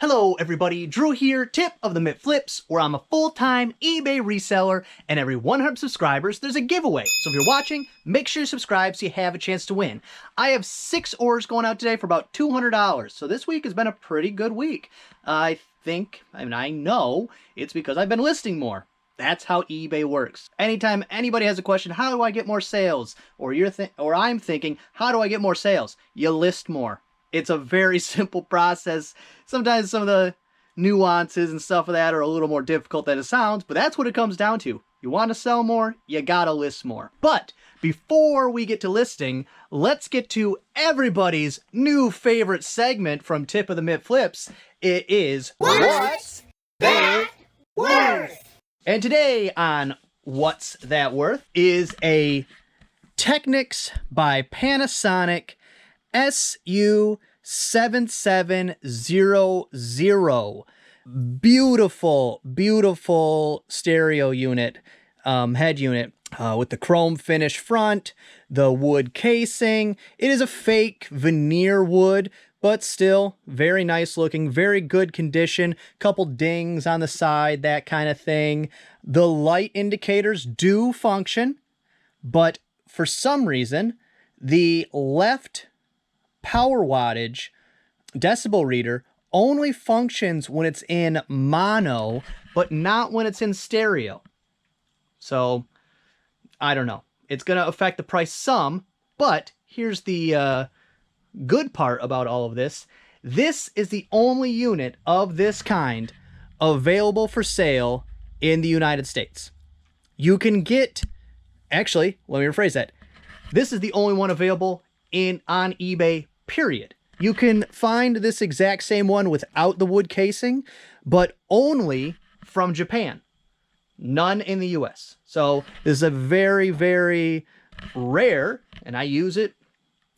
Hello everybody, Drew here, tip of the Mitt Flips, where I'm a full-time eBay reseller, and every 100 subscribers there's a giveaway. So if you're watching, make sure you subscribe so you have a chance to win. I have 6 orders going out today for about $200, so this week has been a pretty good week. I know it's because I've been listing more. That's how eBay works. Anytime anybody has a question, how do I get more sales? Or I'm thinking, how do I get more sales? You list more. It's a very simple process. Sometimes some of the nuances and stuff of that are a little more difficult than it sounds, but that's what it comes down to. You want to sell more, you gotta list more. But before we get to listing, let's get to everybody's new favorite segment from Tip of the Mitt Flips. It is What's That Worth? And today on What's That Worth is a Technics by Panasonic SU7700. Beautiful stereo unit, head unit, with the chrome finish front, the wood casing. It is a fake veneer wood, but still very nice looking, very good condition. Couple dings on the side, that kind of thing. The light indicators do function, but for some reason, the left power wattage decibel reader only functions when it's in mono, but not when it's in stereo. So, I don't know. It's going to affect the price some, but here's the good part about all of this. This is the only unit of this kind available for sale in the United States. You can get, actually, let me rephrase that. This is the only one available on eBay, period. You can find this exact same one without the wood casing, but only from Japan. None in the US. So this is a very, very rare, and I use it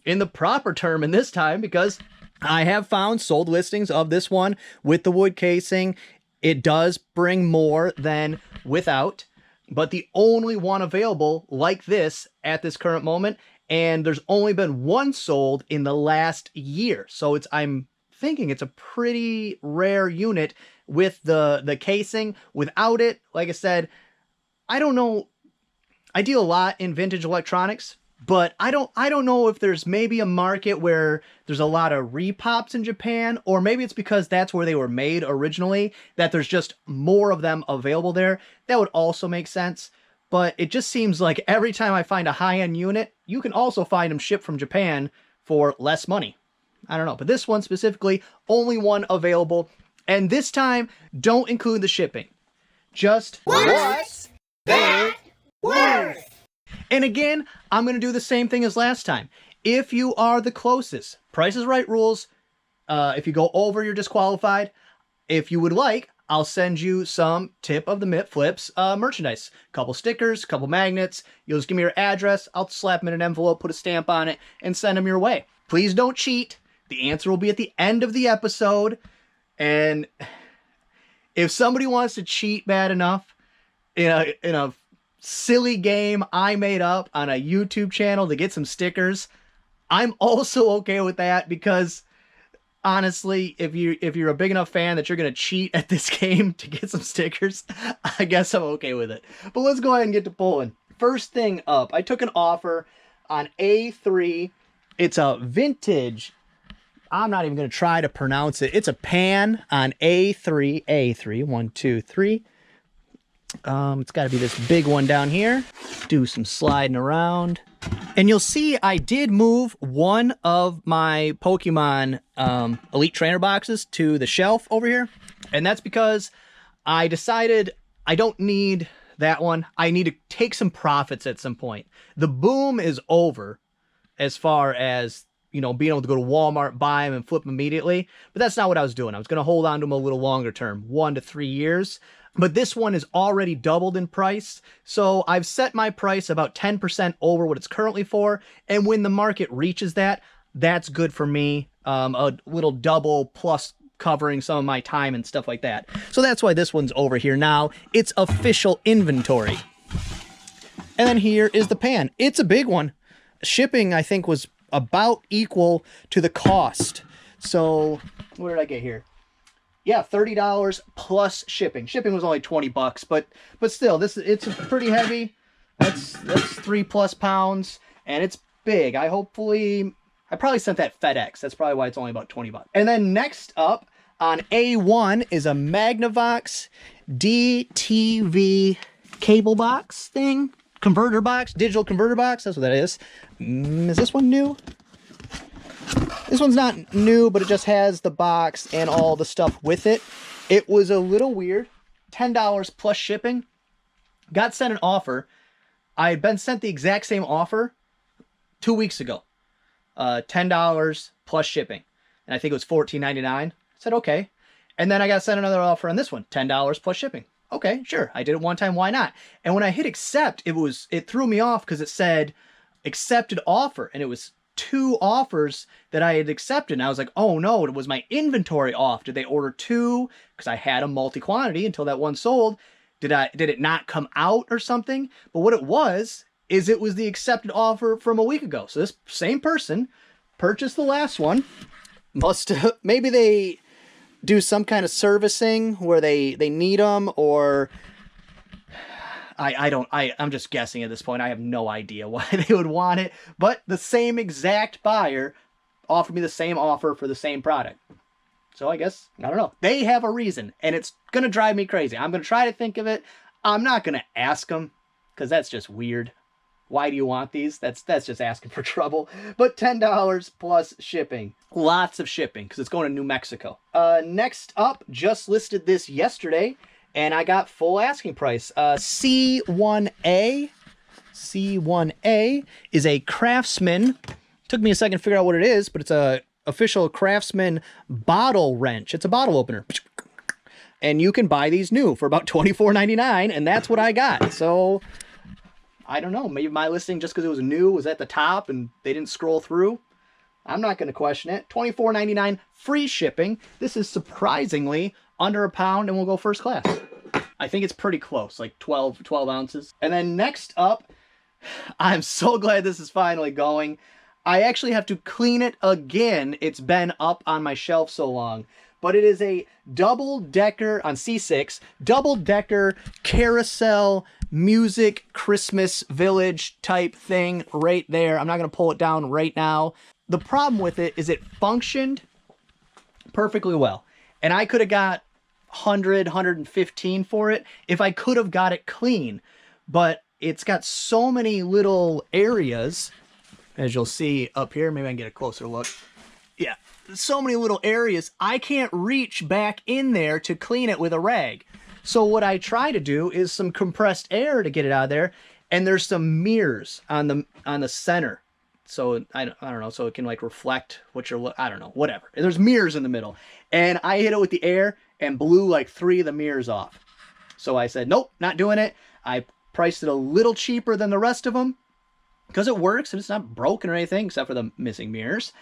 in the proper term in this time because I have found sold listings of this one with the wood casing. It does bring more than without, but the only one available like this at this current moment, and there's only been one sold in the last year. So I'm thinking it's a pretty rare unit with the casing. Without it, like I said, I don't know. I deal a lot in vintage electronics, but I don't know if there's maybe a market where there's a lot of repops in Japan, or maybe it's because that's where they were made originally, that there's just more of them available there. That would also make sense. But it just seems like every time I find a high-end unit, you can also find them shipped from Japan for less money. I don't know. But this one specifically, only one available. And this time, don't include the shipping. Just What's That Worth? And again, I'm going to do the same thing as last time. If you are the closest, Price is Right rules. If you go over, you're disqualified. If you would like, I'll send you some Tip of the Mitt Flips merchandise. Couple stickers, couple magnets. You'll just give me your address. I'll slap them in an envelope, put a stamp on it, and send them your way. Please don't cheat. The answer will be at the end of the episode. And if somebody wants to cheat bad enough in a silly game I made up on a YouTube channel to get some stickers, I'm also okay with that, because honestly, if you're a big enough fan that you're going to cheat at this game to get some stickers, I guess I'm okay with it. But let's go ahead and get to pulling. First thing up, I took an offer on A3. It's a vintage, I'm not even going to try to pronounce it. It's a pan on A3, 1, 2, 3. It's got to be this big one down here. Do some sliding around. And you'll see I did move one of my Pokemon Elite Trainer boxes to the shelf over here. And that's because I decided I don't need that one. I need to take some profits at some point. The boom is over as far as, you know, being able to go to Walmart, buy them, and flip them immediately. But that's not what I was doing. I was going to hold on to them a little longer term, 1 to 3 years. But this one is already doubled in price, so I've set my price about 10% over what it's currently for, and when the market reaches that, that's good for me. A little double plus covering some of my time and stuff like that. So that's why this one's over here now. It's official inventory. And then here is the pan. It's a big one. Shipping, I think, was about equal to the cost. So what did I get here? Yeah, $30 plus shipping. Shipping was only 20 bucks, but still, it's pretty heavy. That's 3+ pounds, and it's big. I probably sent that FedEx. That's probably why it's only about 20 bucks. And then next up on A1 is a Magnavox Dtv Cable Box thing. Converter box, digital converter box. That's what that is. Is this one new? This one's not new, but it just has the box and all the stuff with it. It was a little weird. $10 plus shipping. Got sent an offer. I had been sent the exact same offer 2 weeks ago. $10 plus shipping. And I think it was $14.99. I said, okay. And then I got sent another offer on this one. $10 plus shipping. Okay, sure. I did it one time. Why not? And when I hit accept, it threw me off because it said accepted offer. And it was 2 offers that I had accepted. And I was like, oh no, it was my inventory off. Did they order 2? Because I had a multi-quantity until that one sold. Did it not come out or something? But what it was the accepted offer from a week ago. So this same person purchased the last one. Maybe they do some kind of servicing where they need them, or I'm just guessing at this point. I have no idea why they would want it, but the same exact buyer offered me the same offer for the same product. So I guess, I don't know. They have a reason, and it's going to drive me crazy. I'm going to try to think of it. I'm not going to ask them, because that's just weird. Why do you want these? That's just asking for trouble. But $10 plus shipping. Lots of shipping, because it's going to New Mexico. Next up, just listed this yesterday, and I got full asking price. C1A. C1A is a Craftsman. Took me a second to figure out what it is, but it's a official Craftsman bottle wrench. It's a bottle opener. And you can buy these new for about $24.99, and that's what I got. So I don't know. Maybe my listing, just because it was new, was at the top and they didn't scroll through. I'm not going to question it. $24.99 free shipping. This is surprisingly under a pound, and we'll go first class. I think it's pretty close, like 12 ounces. And then next up, I'm so glad this is finally going. I actually have to clean it again. It's been up on my shelf so long. But it is a double-decker, on C6, double-decker carousel music Christmas village type thing right there. I'm not going to pull it down right now. The problem with it is it functioned perfectly well. And I could have got 115 for it if I could have got it clean. But it's got so many little areas, as you'll see up here. Maybe I can get a closer look. Yeah, so many little areas. I can't reach back in there to clean it with a rag. So what I try to do is some compressed air to get it out of there. And there's some mirrors on the center. So I don't know, so it can like reflect what you're, I don't know, whatever. And there's mirrors in the middle. And I hit it with the air and blew like 3 of the mirrors off. So I said, nope, not doing it. I priced it a little cheaper than the rest of them because it works and it's not broken or anything except for the missing mirrors.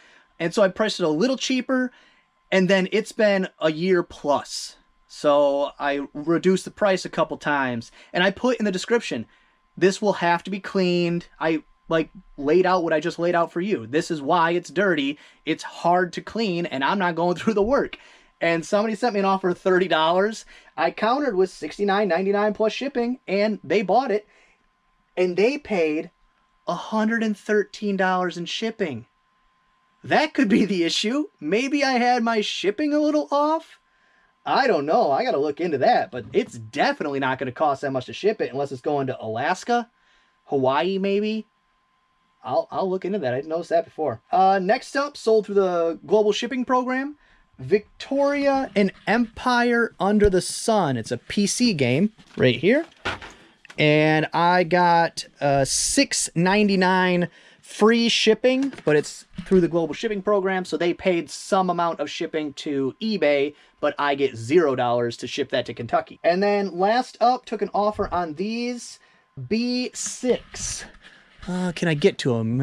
And so I priced it a little cheaper, and then it's been a year plus. So I reduced the price a couple times, and I put in the description, this will have to be cleaned. I like laid out what I just laid out for you. This is why it's dirty. It's hard to clean, and I'm not going through the work. And somebody sent me an offer of $30. I countered with $69.99 plus shipping, and they bought it, and they paid $113 in shipping. That could be the issue. Maybe I had my shipping a little off. I don't know. I got to look into that, but it's definitely not going to cost that much to ship it unless it's going to Alaska, Hawaii, maybe. I'll look into that. I didn't notice that before. Next up, sold through the global shipping program, Victoria and Empire Under the Sun. It's a PC game right here. And I got $6.99 free shipping, but it's through the global shipping program, so they paid some amount of shipping to eBay, but I get $0 to ship that to Kentucky. And then last up, took an offer on these B6. Can I get to them?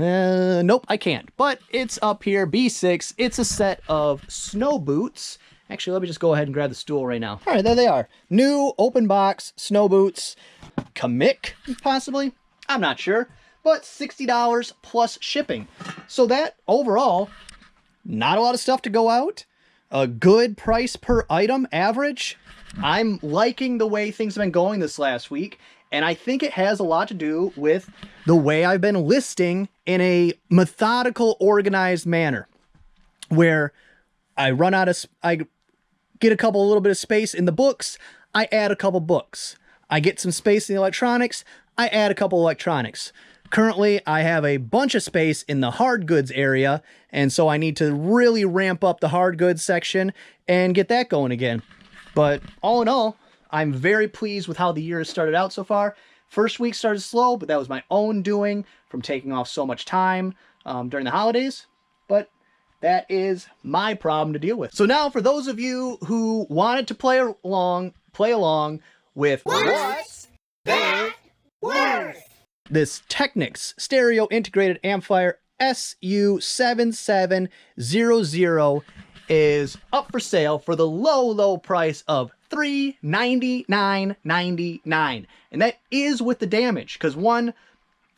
Nope, I can't, but it's up here, B6. It's a set of snow boots. Actually, let me just go ahead and grab the stool right now. All right, there they are. New open box snow boots. Kamik, possibly? I'm not sure. But $60 plus shipping. So that, overall, not a lot of stuff to go out. a good price per item average. I'm liking the way things have been going this last week, and I think it has a lot to do with the way I've been listing in a methodical, organized manner, where I get a little bit of space in the books, I add a couple books. I get some space in the electronics, I add a couple electronics. Currently, I have a bunch of space in the hard goods area, and so I need to really ramp up the hard goods section and get that going again. But all in all, I'm very pleased with how the year has started out so far. First week started slow, but that was my own doing from taking off so much time during the holidays. But that is my problem to deal with. So now, for those of you who wanted to play along with What's that worth? This Technics Stereo Integrated Amplifier SU7700 is up for sale for the low price of $399.99. And that is with the damage, because one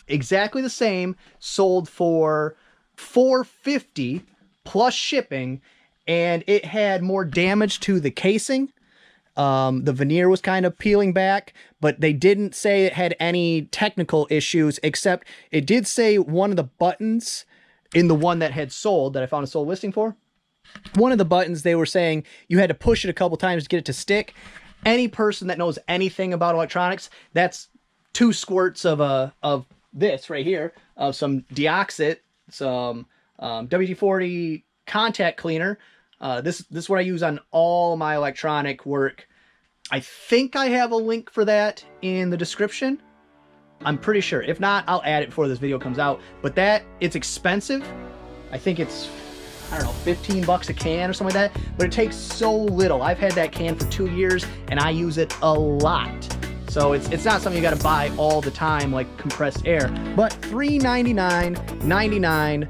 exactly the same sold for $450 plus shipping, and it had more damage to the casing. The veneer was kind of peeling back, but they didn't say it had any technical issues, except it did say one of the buttons in the one that had sold, that I found a sold listing for. One of the buttons, they were saying you had to push it a couple times to get it to stick. Any person that knows anything about electronics, that's 2 squirts of this right here, of some deoxit, some WD-40 contact cleaner. This is what I use on all my electronic work. I think I have a link for that in the description. I'm pretty sure. If not, I'll add it before this video comes out. But it's expensive. I think it's, I don't know, 15 bucks a can or something like that. But it takes so little. I've had that can for 2 years and I use it a lot. So it's not something you got to buy all the time like compressed air. But $399.99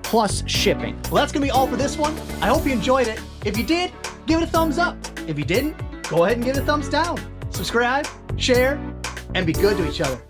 plus shipping. Well, that's gonna be all for this one. I hope you enjoyed it. If you did, give it a thumbs up. If you didn't, go ahead and give it a thumbs down. Subscribe, share, and be good to each other.